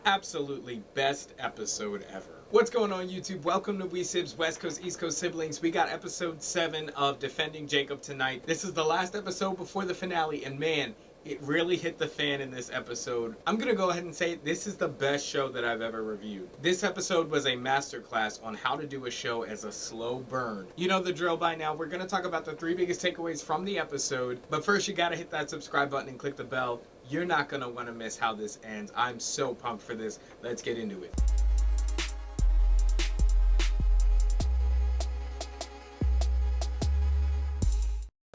Absolutely best episode ever. What's going on, YouTube? Welcome to SIBZ, West Coast, East Coast siblings. We got episode 7 of Defending Jacob tonight. This is the last episode before the finale, and man, it really hit the fan in this episode. I'm gonna go ahead and say this is the best show that I've ever reviewed. This episode was a masterclass on how to do a show as a slow burn. You know the drill by now. We're gonna talk about the 3 biggest takeaways from the episode, but first you gotta hit that subscribe button and click the bell. You're not gonna wanna miss how this ends. I'm so pumped for this. Let's get into it.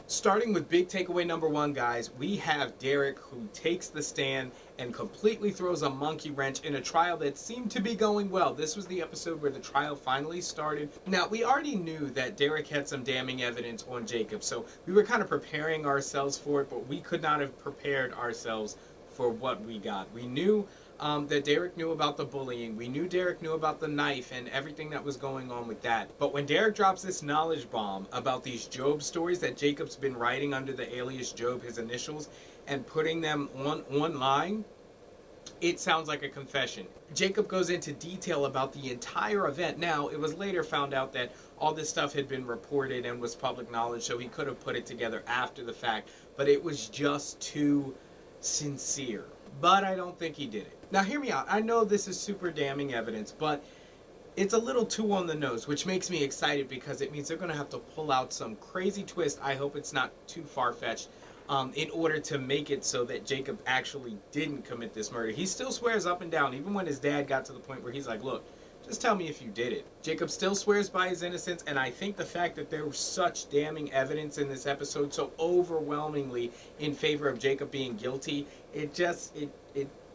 Starting with big takeaway number 1, guys, we have Derek, who takes the stand and completely throws a monkey wrench in a trial that seemed to be going well. This was the episode where the trial finally started. Now, we already knew that Derek had some damning evidence on Jacob, so we were kind of preparing ourselves for it, but we could not have prepared ourselves for what we got. We knew that Derek knew about the bullying. We knew Derek knew about the knife and everything that was going on with that. But when Derek drops this knowledge bomb about these Job stories that Jacob's been writing under the alias Job, his initials, and putting them online, it sounds like a confession. Jacob goes into detail about the entire event. Now, it was later found out that all this stuff had been reported and was public knowledge, so he could have put it together after the fact, but it was just too sincere. But I don't think he did it. Now hear me out. I know this is super damning evidence, but it's a little too on the nose, which makes me excited because it means they're going to have to pull out some crazy twist. I hope it's not too far-fetched in order to make it so that Jacob actually didn't commit this murder. He still swears up and down, even when his dad got to the point where he's like, look, just tell me if you did it. Jacob still swears by his innocence, and I think the fact that there was such damning evidence in this episode, so overwhelmingly in favor of Jacob being guilty, it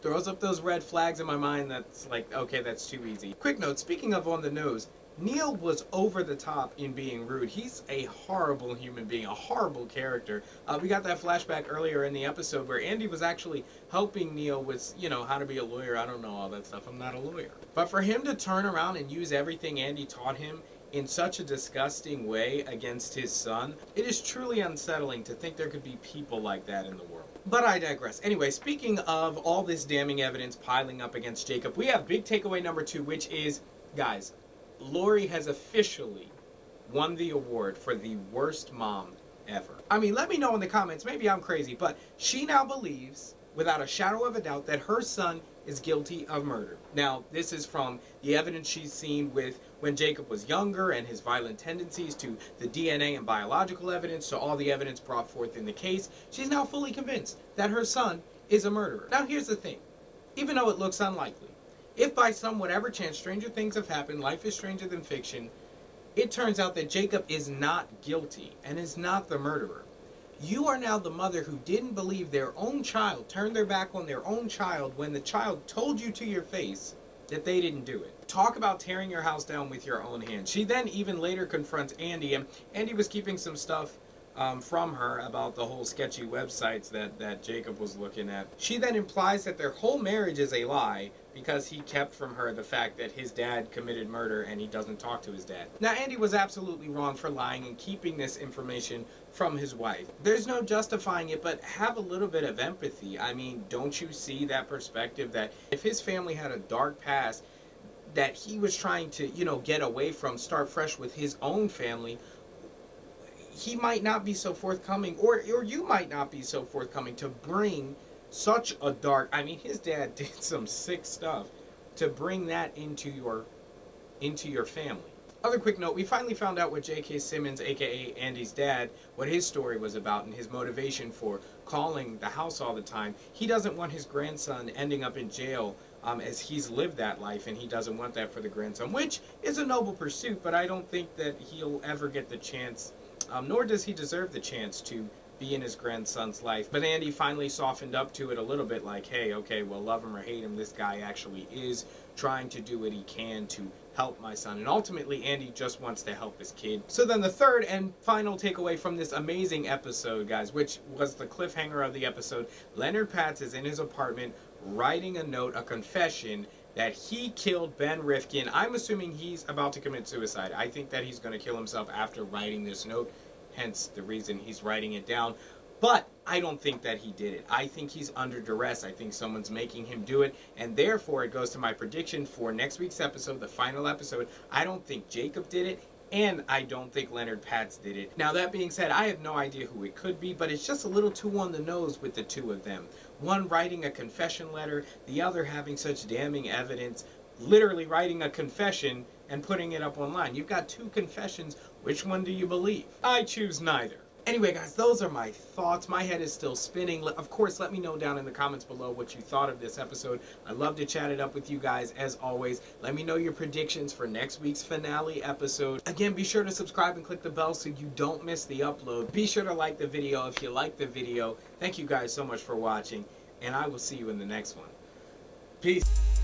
throws up those red flags in my mind that's like, okay, that's too easy. Quick note, speaking of on the nose, Neil was over the top in being rude. He's a horrible human being, a horrible character. We got that flashback earlier in the episode where Andy was actually helping Neil with, how to be a lawyer. I don't know all that stuff. I'm not a lawyer. But for him to turn around and use everything Andy taught him in such a disgusting way against his son, it is truly unsettling to think there could be people like that in the world. But I digress. Anyway, speaking of all this damning evidence piling up against Jacob, we have big takeaway number 2, which is, guys, Lori has officially won the award for the worst mom ever. I mean, let me know in the comments, maybe I'm crazy, but she now believes, without a shadow of a doubt, that her son is guilty of murder. Now, this is from the evidence she's seen with when Jacob was younger and his violent tendencies, to the DNA and biological evidence, to all the evidence brought forth in the case. She's now fully convinced that her son is a murderer. Now, here's the thing. Even though it looks unlikely, if by some whatever chance stranger things have happened, life is stranger than fiction, it turns out that Jacob is not guilty and is not the murderer. You are now the mother who didn't believe their own child, turned their back on their own child when the child told you to your face that they didn't do it. Talk about tearing your house down with your own hands. She then even later confronts Andy, and Andy was keeping some stuff from her about the whole sketchy websites that Jacob was looking at. She then implies that their whole marriage is a lie because he kept from her the fact that his dad committed murder and he doesn't talk to his dad. Now, Andy was absolutely wrong for lying and keeping this information from his wife. There's no justifying it, but have a little bit of empathy. I mean, don't you see that perspective that if his family had a dark past that he was trying to, get away from, start fresh with his own family, he might not be so forthcoming, or you might not be so forthcoming to bring such a dark, I mean, his dad did some sick stuff, to bring that into your family. Other quick note, we finally found out what J.K. Simmons, aka Andy's dad, what his story was about and his motivation for calling the house all the time. He doesn't want his grandson ending up in jail as he's lived that life, and he doesn't want that for the grandson, which is a noble pursuit, but I don't think that he'll ever get the chance, nor does he deserve the chance to be in his grandson's life. But Andy finally softened up to it a little bit, like, hey, okay, well, love him or hate him, this guy actually is trying to do what he can to help my son. And ultimately, Andy just wants to help his kid. So then the third and final takeaway from this amazing episode, guys, which was the cliffhanger of the episode, Leonard Patz is in his apartment writing a note, a confession, that he killed Ben Rifkin. I'm assuming he's about to commit suicide. I think that he's going to kill himself after writing this note, hence the reason he's writing it down. But I don't think that he did it. I think he's under duress. I think someone's making him do it. And therefore, it goes to my prediction for next week's episode, the final episode. I don't think Jacob did it. And I don't think Leonard Patz did it. Now, that being said, I have no idea who it could be, but it's just a little too on the nose with the two of them. One writing a confession letter, the other having such damning evidence, literally writing a confession and putting it up online. You've got two confessions. Which one do you believe? I choose neither. Anyway, guys, those are my thoughts. My head is still spinning. Of course, let me know down in the comments below what you thought of this episode. I love to chat it up with you guys, as always. Let me know your predictions for next week's finale episode. Again, be sure to subscribe and click the bell so you don't miss the upload. Be sure to like the video if you like the video. Thank you guys so much for watching, and I will see you in the next one. Peace.